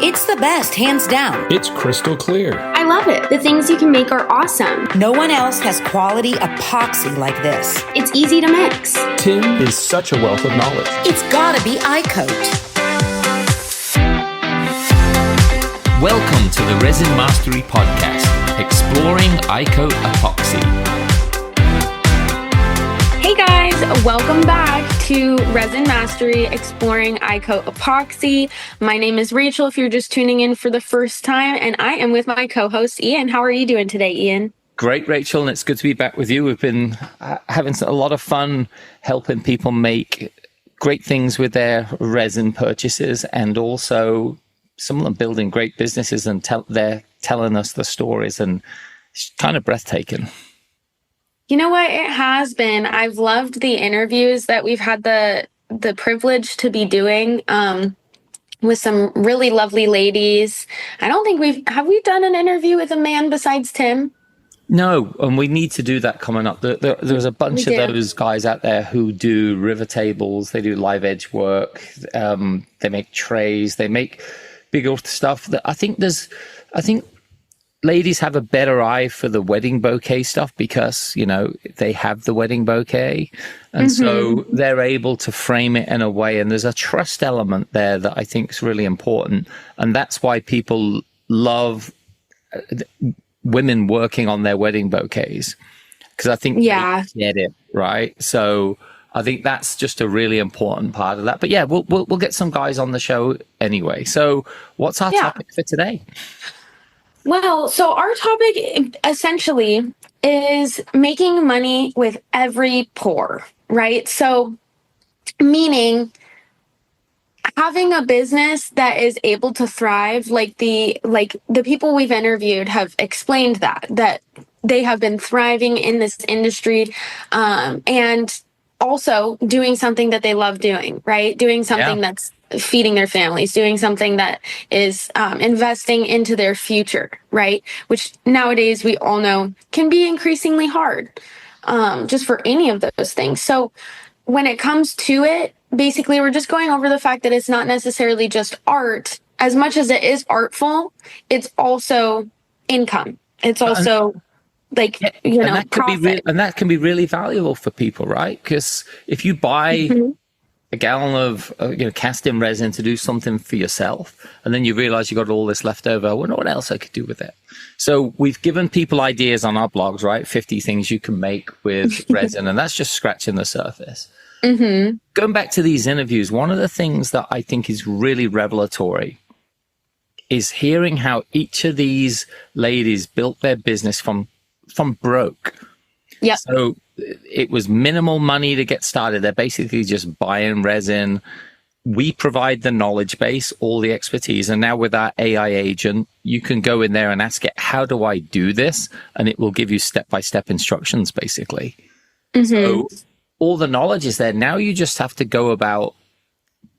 It's the best, hands down. It's crystal clear. I love it. The things you can make are awesome. No one else has quality epoxy like this. It's easy to mix. Tim is such a wealth of knowledge. It's gotta be iCoat. Welcome to the Resin Mastery podcast, exploring iCoat epoxy. Hey guys, welcome back to Resin Mastery, exploring iCoat epoxy. My name is Rachel if you're just tuning in for the first time, and I am with my co-host Ian. How are you doing today, Ian? Great, Rachel, and it's good to be back with you. We've been having a lot of fun helping people make great things with their resin purchases, and also some of them building great businesses, and they're telling us the stories, and it's kind of breathtaking. You know what? It has been. I've loved the interviews that we've had the privilege to be doing with some really lovely ladies. I don't think have we done an interview with a man besides Tim? No, and we need to do that coming up. There's a bunch of those guys out there who do river tables, they do live edge work, they make trays, they make bigger stuff. That I think ladies have a better eye for the wedding bouquet stuff because, you know, they have the wedding bouquet. And so they're able to frame it in a way. And there's a trust element there that I think is really important. And that's why people love women working on their wedding bouquets. Because I think they get it, right? So I think that's just a really important part of that. But yeah, we'll get some guys on the show anyway. So what's our topic for today? Well, so our topic essentially is making money with every pour, right? So meaning having a business that is able to thrive, like the people we've interviewed have explained that they have been thriving in this industry, and also doing something that they love doing, right? Doing something that's feeding their families, doing something that is investing into their future, right? Which nowadays we all know can be increasingly hard just for any of those things. So when it comes to it, basically we're just going over the fact that it's not necessarily just art. As much as it is artful, it's also income. It's also profit. That can be really valuable for people, right? Because if you buy a gallon of cast-in resin to do something for yourself, and then you realize you got all this left over, I wonder what else I could do with it. So we've given people ideas on our blogs, right? 50 things you can make with resin, and that's just scratching the surface. Going back to these interviews, one of the things that I think is really revelatory is hearing how each of these ladies built their business from broke. Yeah. So it was minimal money to get started. They're basically just buying resin. We provide the knowledge base, all the expertise. And now with our AI agent, you can go in there and ask it, how do I do this? And it will give you step-by-step instructions, basically. So all the knowledge is there. Now you just have to go about,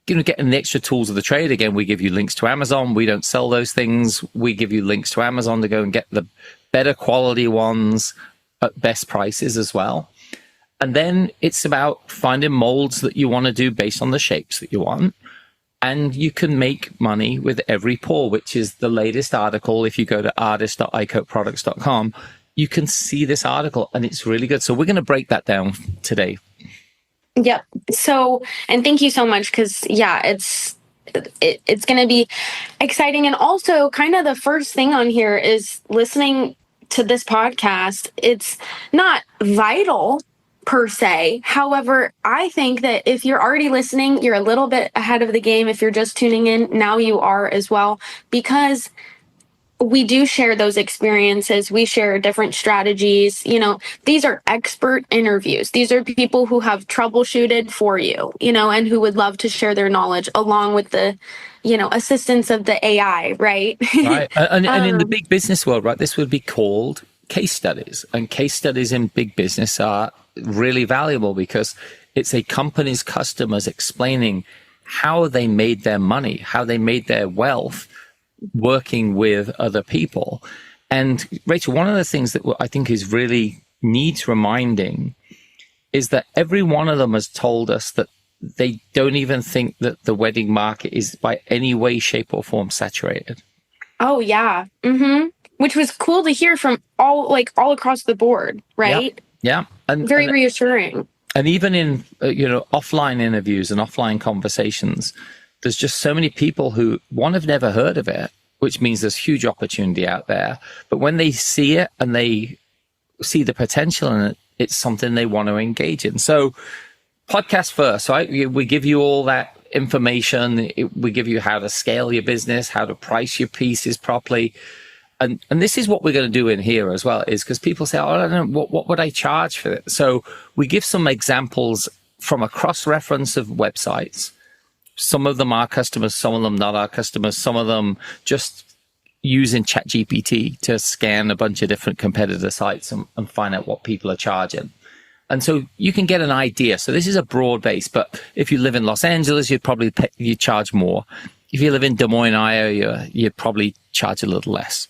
getting the extra tools of the trade. Again, we give you links to Amazon. We don't sell those things. We give you links to Amazon to go and get the better quality ones at best prices as well. And then it's about finding molds that you want to do based on the shapes that you want. And you can make money with every pour, which is the latest article. If you go to artist.icoatproducts.com, you can see this article and it's really good. So we're going to break that down today. Yep. So, and thank you so much. Cause it's going to be exciting. And also kind of the first thing on here is listening to this podcast. It's not vital per se. However, I think that if you're already listening, you're a little bit ahead of the game. If you're just tuning in, now you are as well, because we do share those experiences. We share different strategies. These are expert interviews. These are people who have troubleshooted for you, and who would love to share their knowledge along with the, assistance of the AI, right? Right. And in the big business world, right, this would be called case studies. And case studies in big business are really valuable because it's a company's customers explaining how they made their money, how they made their wealth working with other people. And Rachel, one of the things that I think is really needs reminding is that every one of them has told us that they don't even think that the wedding market is by any way, shape, or form saturated. Oh, yeah. Which was cool to hear from all across the board, right? Yeah. And very reassuring. And even in, offline interviews and offline conversations, there's just so many people who, one, have never heard of it, which means there's huge opportunity out there. But when they see it and they see the potential in it, it's something they want to engage in. So podcast first, right? We give you all that information. We give you how to scale your business, how to price your pieces properly. And this is what we're going to do in here as well, is because people say, oh, I don't know, what would I charge for it? So we give some examples from a cross-reference of websites. Some of them are customers, some of them not our customers, some of them just using ChatGPT to scan a bunch of different competitor sites and find out what people are charging. And so you can get an idea. So this is a broad base, but if you live in Los Angeles, you charge more. If you live in Des Moines, Iowa, you'd probably charge a little less.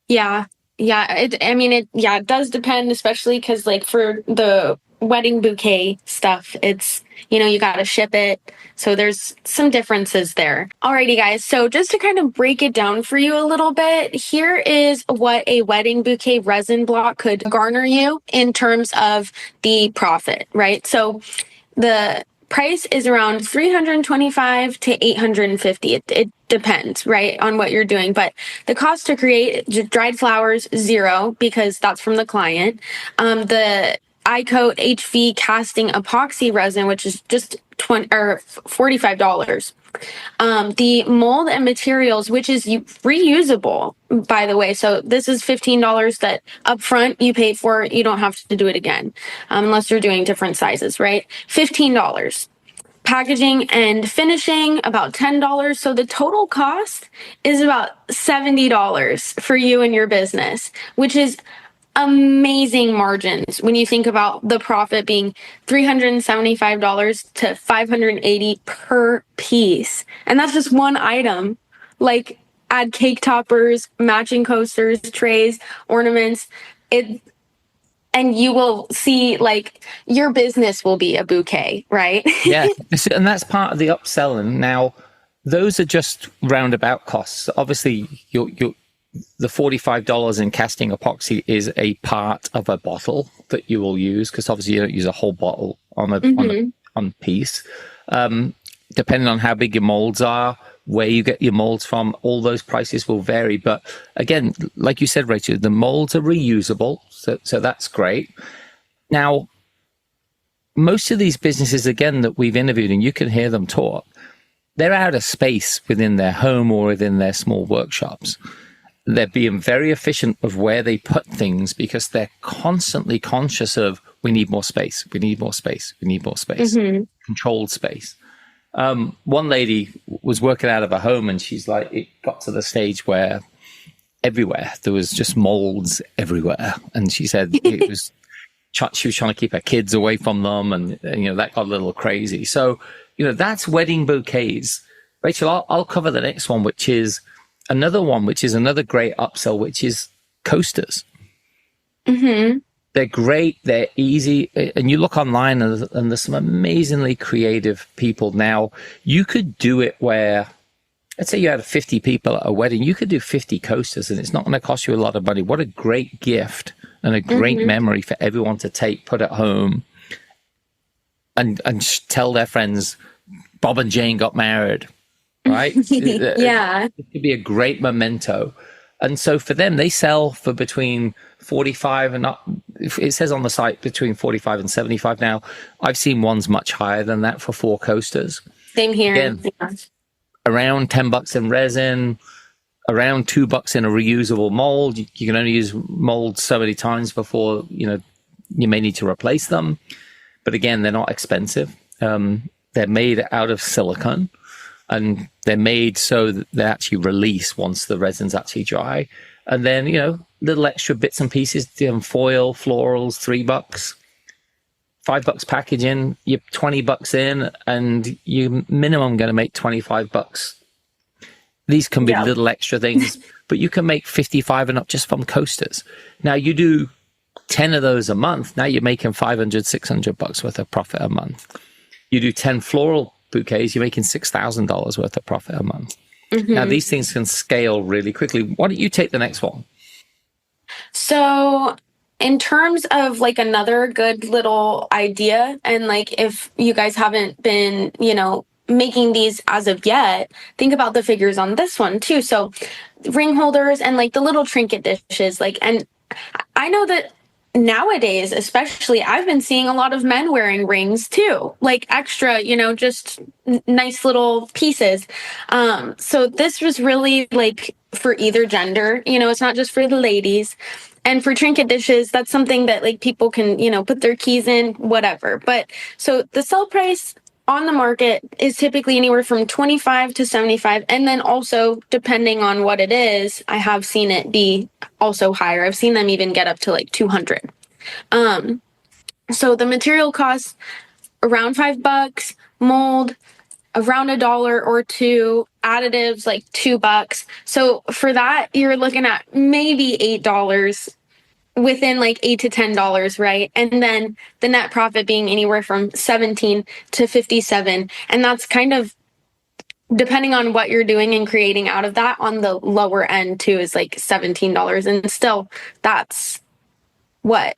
Yeah. It does depend, especially because for the wedding bouquet stuff, it's, you got to ship it. So there's some differences there. Alrighty, guys. So just to kind of break it down for you a little bit, here is what a wedding bouquet resin block could garner you in terms of the profit, right? So the price is around $325 to $850. It depends, right, on what you're doing. But the cost to create dried flowers, $0, because that's from the client. The iCoat HV casting epoxy resin, which is just $45. The mold and materials, which is reusable, by the way. So this is $15 that upfront you pay for. You don't have to do it again, unless you're doing different sizes, right? $15. Packaging and finishing, about $10. So the total cost is about $70 for you and your business, which is amazing margins when you think about the profit being $375 to $580 per piece. And that's just one item. Add cake toppers, matching coasters, trays, ornaments. And you will see your business will be a bouquet, right? Yeah. And that's part of the upselling. Now, those are just roundabout costs. Obviously, the $45 in casting epoxy is a part of a bottle that you will use, because obviously you don't use a whole bottle on a piece. Depending on how big your molds are, where you get your molds from, all those prices will vary. But again, like you said, Rachel, the molds are reusable, so that's great. Now, most of these businesses, again, that we've interviewed, and you can hear them talk, they're out of space within their home or within their small workshops. They're being very efficient of where they put things, because they're constantly conscious of, we need more space, we need more space, we need more space, controlled space. One lady was working out of her home, and she's like, it got to the stage where everywhere there was just molds everywhere. And she said she was trying to keep her kids away from them. And that got a little crazy. So, that's wedding bouquets. Rachel, I'll cover the next one, which is another great upsell, which is coasters. They're great. They're easy. And you look online and there's some amazingly creative people. Now, you could do it where, let's say you had 50 people at a wedding, you could do 50 coasters and it's not going to cost you a lot of money. What a great gift and a great memory for everyone to put at home and tell their friends, Bob and Jane got married, right? Yeah. It could be a great memento. And so for them, they sell for between 45 and up. It says on the site between 45 and 75 now. I've seen ones much higher than that for 4 coasters. Same here. Again, around $10 in resin, around $2 in a reusable mold. You can only use molds so many times before, you may need to replace them. But again, they're not expensive. They're made out of silicone. And they're made so that they actually release once the resin's actually dry. And then, little extra bits and pieces, foil, florals, $3, $5 packaging, you're $20 in, and you minimum going to make $25. These can be little extra things, but you can make 55 and up just from coasters. Now, you do 10 of those a month, now you're making 500, 600 bucks worth of profit a month. You do 10 floral bouquets, you're making $6,000 worth of profit a month. Now, these things can scale really quickly. Why don't you take the next one? So in terms of like another good little idea, and like if you guys haven't been, making these as of yet, think about the figures on this one too. So ring holders and like the little trinket dishes, and I know that nowadays, especially, I've been seeing a lot of men wearing rings too, like extra, just nice little pieces. So this was really like for either gender, it's not just for the ladies. And for trinket dishes, that's something that like people can, put their keys in, whatever. But so the sell price on the market is typically anywhere from 25 to 75. And then also, depending on what it is, I have seen it be also higher. I've seen them even get up to like 200. So the material costs around $5, mold around $1 or $2, additives like $2. So for that, you're looking at maybe $8, within like $8 to $10, right? And then the net profit being anywhere from 17 to 57. And that's kind of depending on what you're doing and creating out of that. On the lower end too is like $17. And still that's what?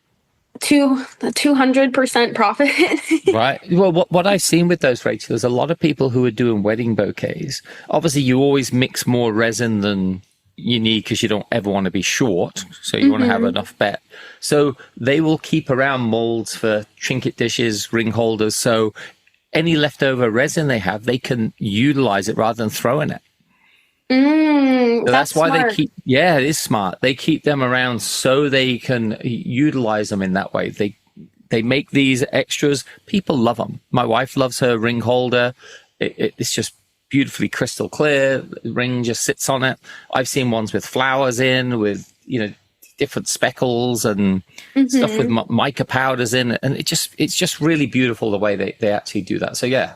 200% profit. Right. Well, what I've seen with those, Rachel, is a lot of people who are doing wedding bouquets. Obviously, you always mix more resin than you need because you don't ever want to be short. So you want to have enough bet. So they will keep around molds for trinket dishes, ring holders. So any leftover resin they have, they can utilize it rather than throwing it. So that's why smart. they keep, it is smart. They keep them around so they can utilize them in that way. They make these extras. People love them. My wife loves her ring holder. It's just beautifully crystal clear. The ring just sits on it. I've seen ones with flowers in, with, different speckles and stuff with mica powders in it. And it's just really beautiful the way they actually do that. So yeah,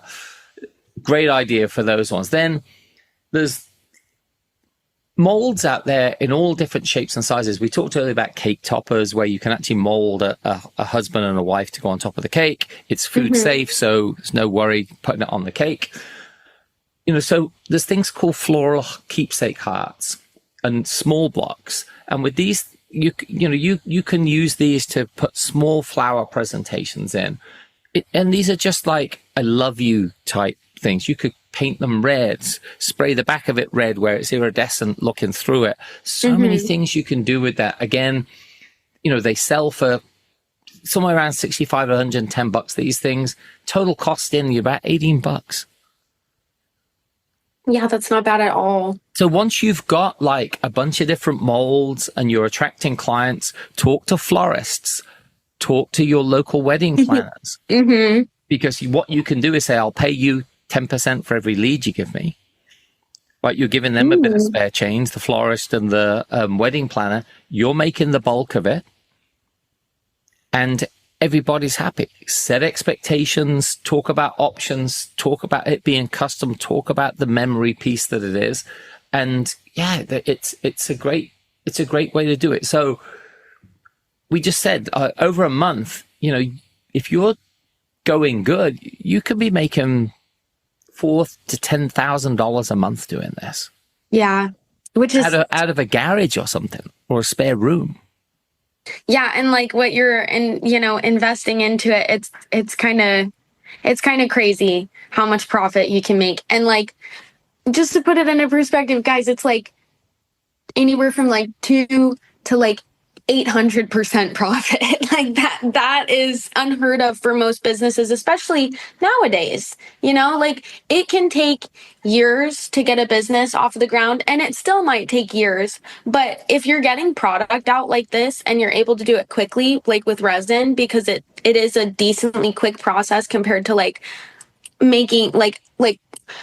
great idea for those ones. Then there's molds out there in all different shapes and sizes. We talked earlier about cake toppers, where you can actually mold a husband and a wife to go on top of the cake. It's food safe, so there's no worry putting it on the cake. So there's things called floral keepsake hearts and small blocks. And with these, you can use these to put small flower presentations in. And these are just like I love you type things. You could paint them red, spray the back of it red where it's iridescent looking through it. So many things you can do with that. Again, they sell for somewhere around 65 to 110 bucks, these things. Total cost in, you're about 18 bucks. Yeah, that's not bad at all. So once you've got like a bunch of different molds and you're attracting clients, talk to florists, talk to your local wedding planners. Because what you can do is say, I'll pay you 10% for every lead you give me. Right, you're giving them a bit of spare change, the florist and the wedding planner. You're making the bulk of it. And everybody's happy. Set expectations, talk about options, talk about it being custom, talk about the memory piece that it is. And yeah, it's a great way to do it. So we just said over a month, if you're going good, you could be making $4,000 to $10,000 a month doing this. Yeah, which is out of a garage or something, or a spare room. Yeah, and like what you're investing into it, it's kind of crazy how much profit you can make. And like, just to put it into perspective, guys, it's like anywhere from like 2 to like 800% profit. Like that is unheard of for most businesses, especially nowadays. Like it can take years to get a business off the ground, and it still might take years. But if you're getting product out like this and you're able to do it quickly, like with resin, because it is a decently quick process compared to like making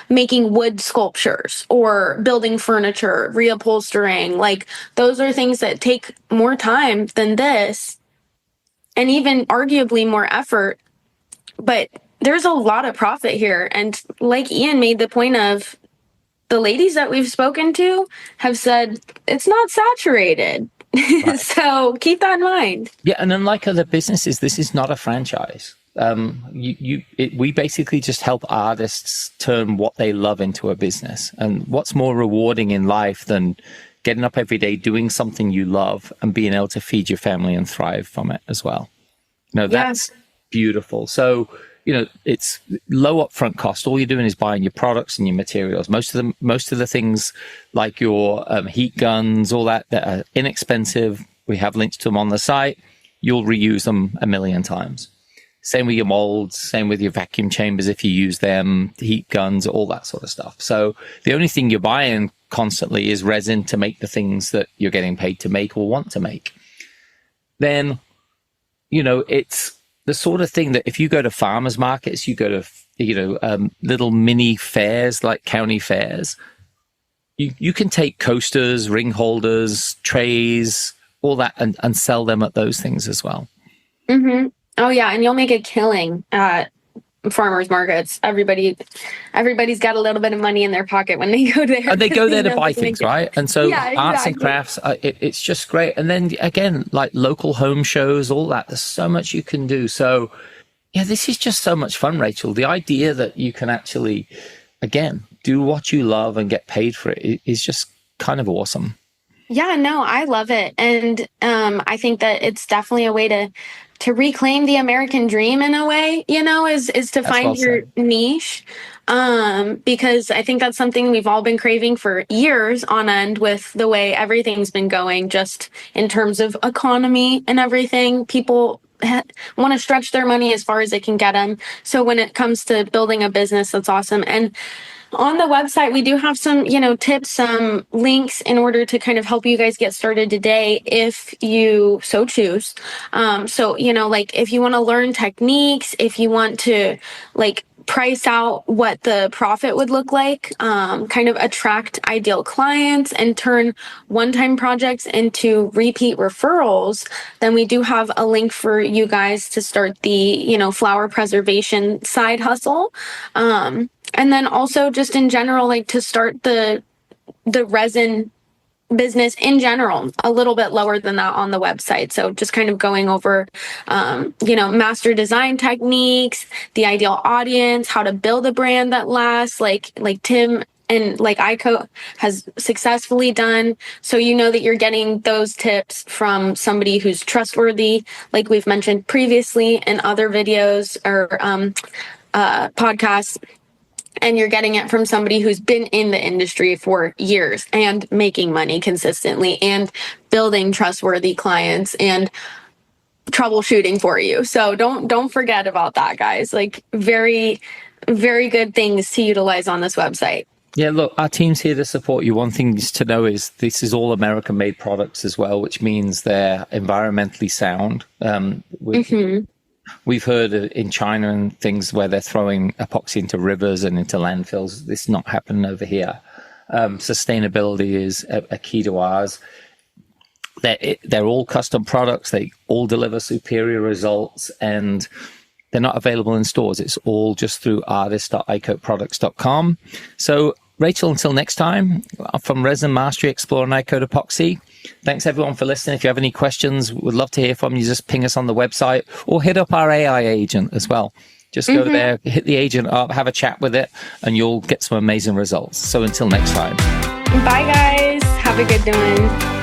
making wood sculptures or building furniture, reupholstering, like those are things that take more time than this, and even arguably more effort. But there's a lot of profit here. And like Ian made the point of, the ladies that we've spoken to have said it's not saturated. Right. So keep that in mind. Yeah, and unlike other businesses, this is not a franchise. We basically just help artists turn what they love into a business. And what's more rewarding in life than getting up every day, doing something you love, and being able to feed your family and thrive from it as well? That's beautiful. So, it's low upfront cost. All you're doing is buying your products and your materials. Most of the things like your heat guns, all that are inexpensive. We have links to them on the site. You'll reuse them a million times. Same with your molds, same with your vacuum chambers if you use them, heat guns, all that sort of stuff. So the only thing you're buying constantly is resin to make the things that you're getting paid to make or want to make. Then, it's the sort of thing that if you go to farmers markets, you go to, little mini fairs like county fairs, you can take coasters, ring holders, trays, all that and sell them at those things as well. Mm-hmm. Oh yeah, and you'll make a killing at farmers markets. Everybody's got a little bit of money in their pocket when they go there. And they go there to buy things, right? And so Yeah, arts and exactly. crafts, it's just great. And then again, like local home shows, all that. There's so much you can do. So yeah, this is just so much fun, Rachel. The idea that you can actually, again, do what you love and get paid for it is just kind of awesome. Yeah, no, I love it. And I think that it's definitely a way to reclaim the American dream in a way, is to find your niche. Because I think that's something we've all been craving for years on end with the way everything's been going, just in terms of economy and everything. People want to stretch their money as far as they can get them. So when it comes to building a business, that's awesome. And on the website, we do have some, tips, some links in order to kind of help you guys get started today if you so choose. So, if you want to learn techniques, if you want to price out what the profit would look like, kind of attract ideal clients and turn one-time projects into repeat referrals, then we do have a link for you guys to start the, flower preservation side hustle. And then also just in general, to start the resin business in general, a little bit lower than that on the website. So just kind of going over, master design techniques, the ideal audience, how to build a brand that lasts, like Tim and iCoat has successfully done. So that you're getting those tips from somebody who's trustworthy, like we've mentioned previously in other videos or podcasts. And you're getting it from somebody who's been in the industry for years and making money consistently and building trustworthy clients and troubleshooting for you. So don't forget about that, guys. Very, very good things to utilize on this website. Yeah, look, our team's here to support you. One thing to know is this is all American-made products as well, which means they're environmentally sound. We've heard in China and things where they're throwing epoxy into rivers and into landfills. This is not happening over here. Sustainability is a key to ours. They're all custom products. They all deliver superior results, and they're not available in stores. It's all just through artist.icoatproducts.com. So, Rachel, until next time, from Resin Mastery, exploring iCoat Epoxy. Thanks, everyone, for listening. If you have any questions, we'd love to hear from you. Just ping us on the website or hit up our AI agent as well. Just go there, hit the agent up, have a chat with it, and you'll get some amazing results. So until next time. Bye, guys. Have a good one.